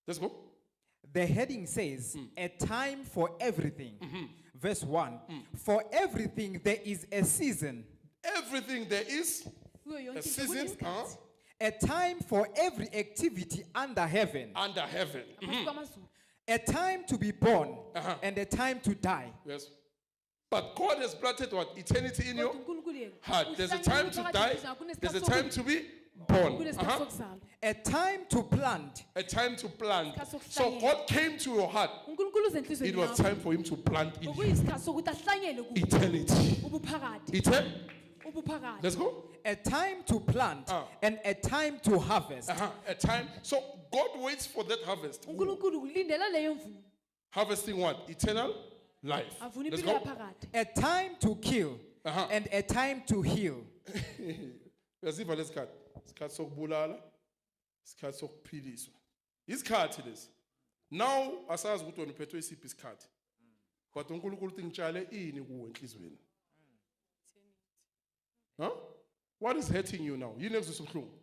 Let's go. The heading says, a time for everything. Verse 1. For everything there is a season. Everything there is a season. A time for every activity under heaven. Under heaven. A time to be born and a time to die. Yes. But God has planted what? Eternity in your heart. There's a time to die. There's a time to be born. A time to plant. A time to plant. So God came to your heart. It was time for him to plant in you. Eternity. Let's go. A time to plant and a time to harvest. A time. So God waits for that harvest. Harvesting what? Eternal life. Let's go. A time to kill and a time to heal. Yaziva lesikhathi. Isikhathi sokubulala, isikhathi sokuphiliswa. Isikhathi lesi. Now asazi ukuthi wena uphethwe isiphi isikhathi. Kodwa uNkulunkulu uthi ngitshale ini kuwe enhlizweni. Huh? What is hurting you now? Yini ekuzwisa ubuhlungu?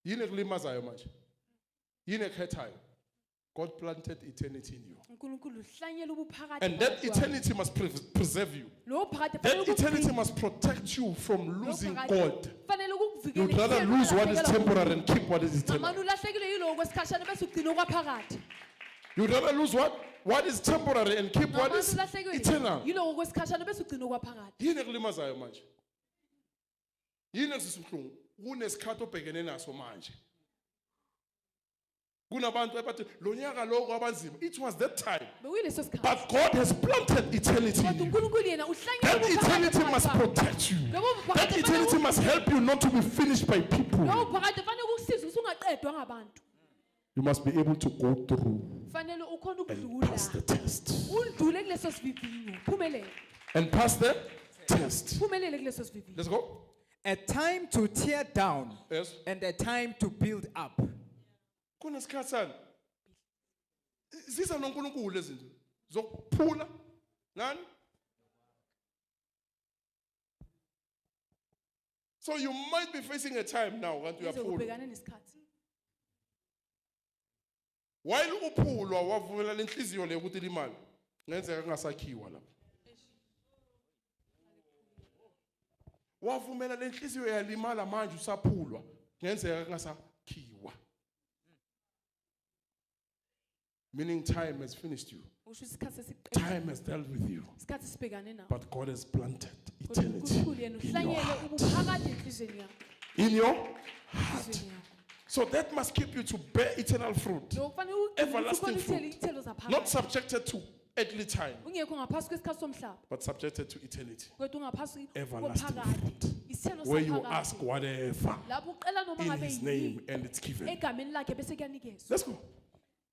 Yini ekulimazayo manje? Yini ekhethayo? God planted eternity in you. And that eternity must preserve you. That eternity must protect you from losing God. You'd rather lose what is temporary and keep what is eternal. You'd rather lose what? What is temporary and keep what is eternal. Yini ekulimazayo manje? Yini ekuzwisa ubuhlungu? Kunesikhathi obhekene naso manje. It was that time. But God has planted eternity in you. That eternity must protect you. That eternity must help you not to be finished by people. You must be able to go through and pass the test. And pass the test. Let's go. A time to tear down and a time to build up. Kunesikhathi noNkulunkulu lezi zinto zokuphula nani. So you might be facing a time now kanti uyaphula. While uphulwa wavumela lenhliziyo le ukuthi limali ngenzeka ngasakhiwa lapha. Wavumela lenhliziyo yalimala manje usaphulwa ngenzeka ngasakhiwa. Meaning time has finished you. Time has dealt with you. But God has planted eternity in your heart. In your heart. So that must keep you to bear eternal fruit. Everlasting fruit. Not subjected to earthly time. But subjected to eternity. Everlasting fruit. Where you ask whatever in his name and it's given. Let's go.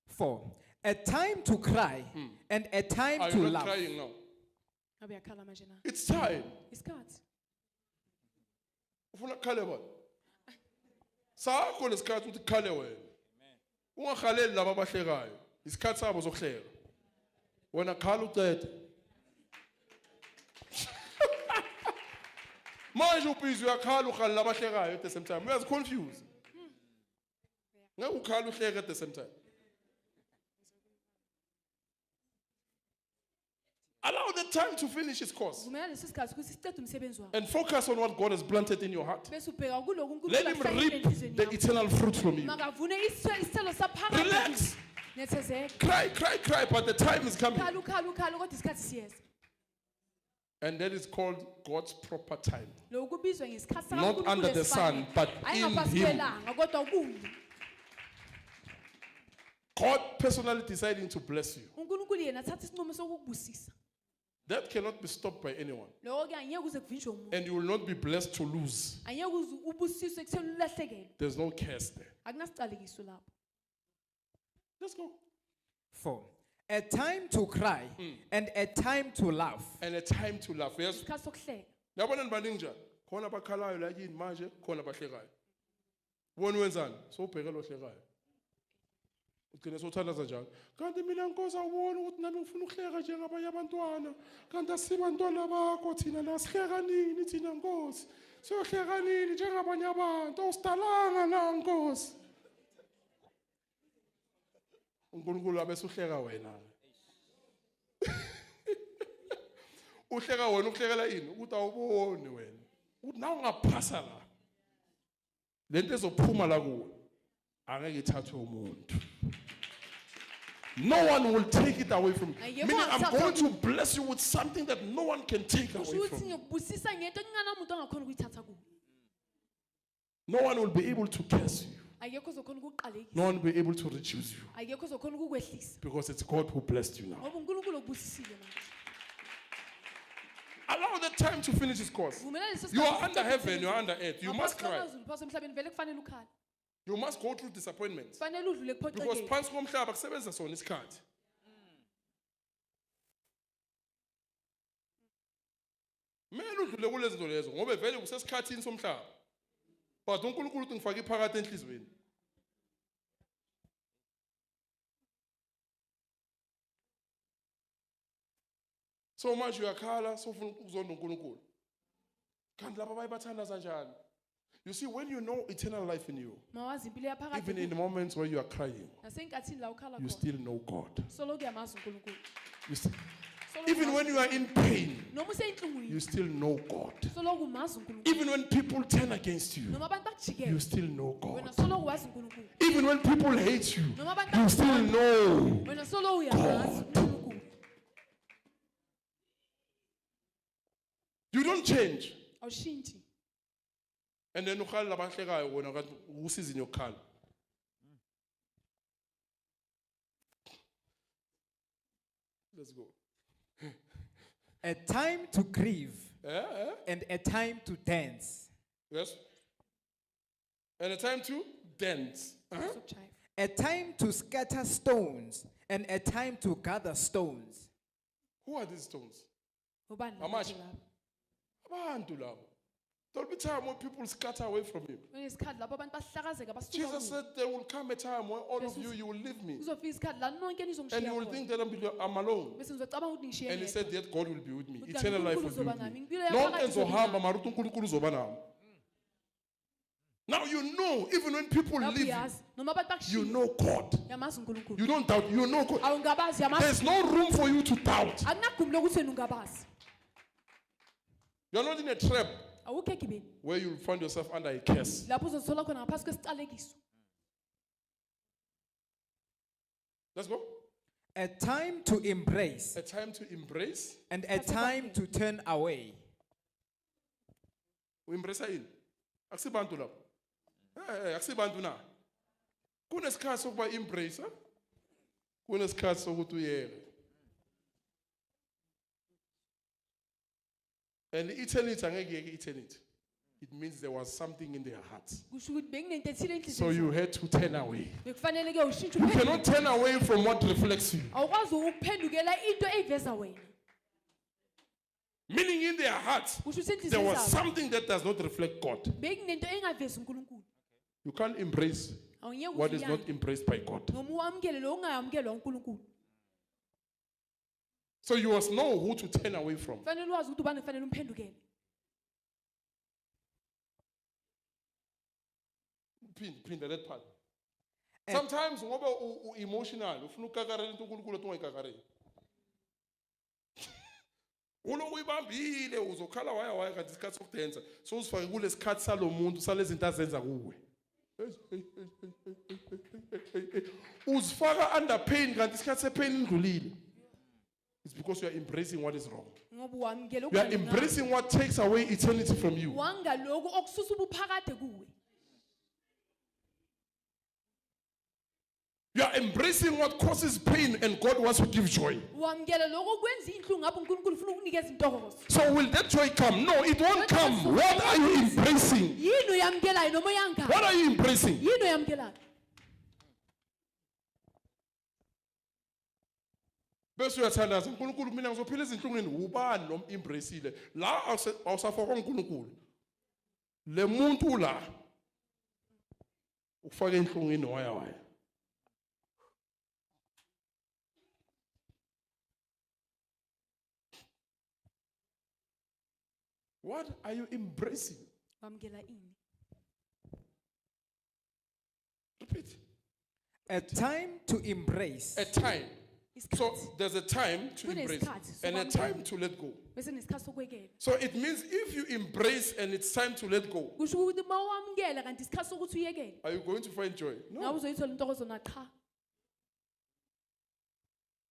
4. A time to cry and a time to laugh. Are you not crying now? It's time. Ufuna kukhale bona? Sakho lesikhathi uthi khale wena. Ungakhaleli laba abahlekayo. Isikhathi sabo sokuhleka. Wena khala ucede. Manje ubhizi uyakhala ukhala labahlekayo at the same time. Uyazi confuse. Ngeke ukhala uhleka at the same time. Allow the time to finish its course. And focus on what God has planted in your heart. Let him reap the eternal fruit from you. Relax. Cry, but the time is coming. And that is called God's proper time. Not under the sun, but in him. God personally deciding to bless you. That cannot be stopped by anyone. And you will not be blessed to lose. There's no curse there. Let's go. 4. A time to cry and a time to laugh. And a time to laugh. Yes. Yabona nibaningi njani? Khona abakhalayo la yini manje, khona abahlekayo. Wona wenzani? So ubheke lo hlekayo. Ugcina sothandaza njalo. Kanti mina Nkosi awubona ukuthi nami ngifuna ukuhleka njengabanye abantwana. Kanti asibantwana bakho thina nasihleka nini thina Nkosi? Siyohleka nini njengabanye abantu? Awusidalanga na Nkosi? uNkulunkulu abese uhleka wena. Uhleka wena ukuhlekela ini ukuthi awuboni wena. Uthi nawe ungaphasa la. Lento ezophuma la kuwe angeke ithathwe umuntu. No one will take it away from you. Meaning I'm going to bless you with something that no one can take away from you. No one will be able to curse you. No one will be able to reduce you. Because it's God who blessed you now. Allow the time to finish his course. You are under heaven, you are under earth. You must cry. You must go through disappointments. Because phansi komhlaba kusebenza sona isikhathi. Kumele udlule kulezi zinto lezo ngoba vele kusesikhathini somhlaba. But uNkulunkulu uthi ngifake iphakathi enhlizweni. So much uyakhala sofuna ukuzonda uNkulunkulu. Kanti laba bayibathanda kanjani? You see, when you know eternal life in you, even in the moments where you are crying, you still know God. You still, even when you are in pain, you still know God. Even when people turn against you, you still know God. Even when people hate you, you still know God. You don't change. And then ukhala labahlekayo wona kanti usizini yokukhala. Let's go. A time to grieve and a time to dance. Yes. And a time to dance. A time to scatter stones and a time to gather stones. Who are these stones? How much? Abantu labo. There'll be time when people scatter away from him. Jesus said there will come a time when all of you will leave me. And you will think that I'm alone. And he said yet God will be with me. Eternal life will be with me. Now you know, even when people leave you know God. You don't doubt, you know God. There's no room for you to doubt. You're not in a trap where you'll find yourself under a curse. Let's go. A time to embrace. A time to embrace. And a time to turn away. We embrace in. Akusibantu lapho. Akusibantu na. Kunesikhathi sokuba embrace. Kunesikhathi sokuthi uyeke. And eternity, eternity. It means there was something in their hearts. So you had to turn away. You cannot turn away from what reflects you. Meaning in their hearts, there was something that does not reflect God. You can't embrace what is not embraced by God. So you must know who to turn away from. Pin that part. Sometimes ngoba emotional ufuna ukukakarela into uNkulunkulu ongayikakarela. Uyibambile uzokhala waya kanti isikhathi sokudenza so usifake kule sikhathi salomuntu salezi zinto azenza kuwe. Uzifaka under pain kanti isikhathi sepain indlulile. It's because you are embracing what is wrong. You are embracing what takes away eternity from you. You are embracing what causes pain and God wants to give joy. So will that joy come? No, it won't come. What are you embracing? What are you embracing? Bese uyathandaza uNkulunkulu mina ngizophila izinhlungwini ubani nomembraceile la awusafaka uNkulunkulu le muntu la ufaka enhlungwini waya. What are you embracing? Repeat. A time to embrace. A time. So there's a time to embrace and a time to let go. So it means if you embrace and it's time to let go, are you going to find joy? No.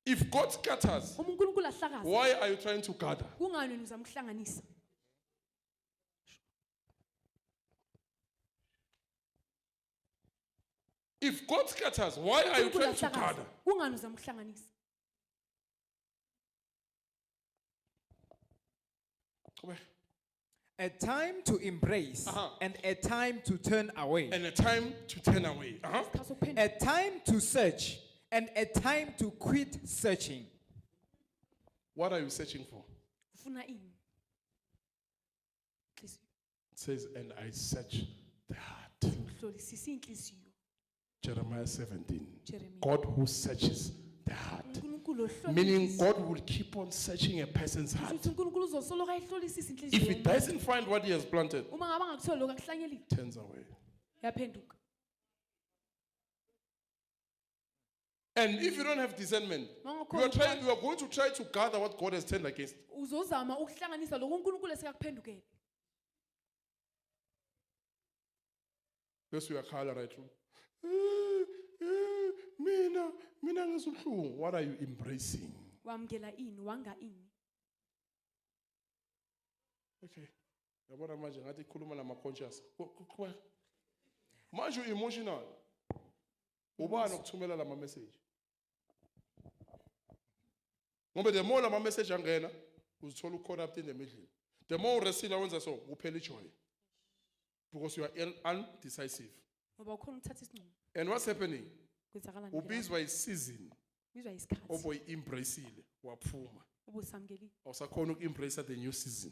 If God scatters, why are you trying to gather? If God scatters, why are you trying to gather? A time to embrace and a time to turn away. And a time to turn away. A time to search and a time to quit searching. What are you searching for? It says, and I search the heart. Jeremiah 17. God who searches the heart. Meaning God will keep on searching a person's heart. If he doesn't find what he has planted, he turns away. And if you don't have discernment, you are going to try to gather what God has turned against. Yes, we are called right through. What are you embracing? Okay. Yabona manje ngathi ikhuluma nama-conscious. Manje emotional. Ubani ukuthumela lama message? Ngoba the more lama message angena, uzithola ucorrupt in the middle. The more uresila wenza so, uphela joy. Because you are undecisive. And what's happening? Ubizwa isizini. Oboy embraceile waphuma. Awusakhona uku-embrace the new season.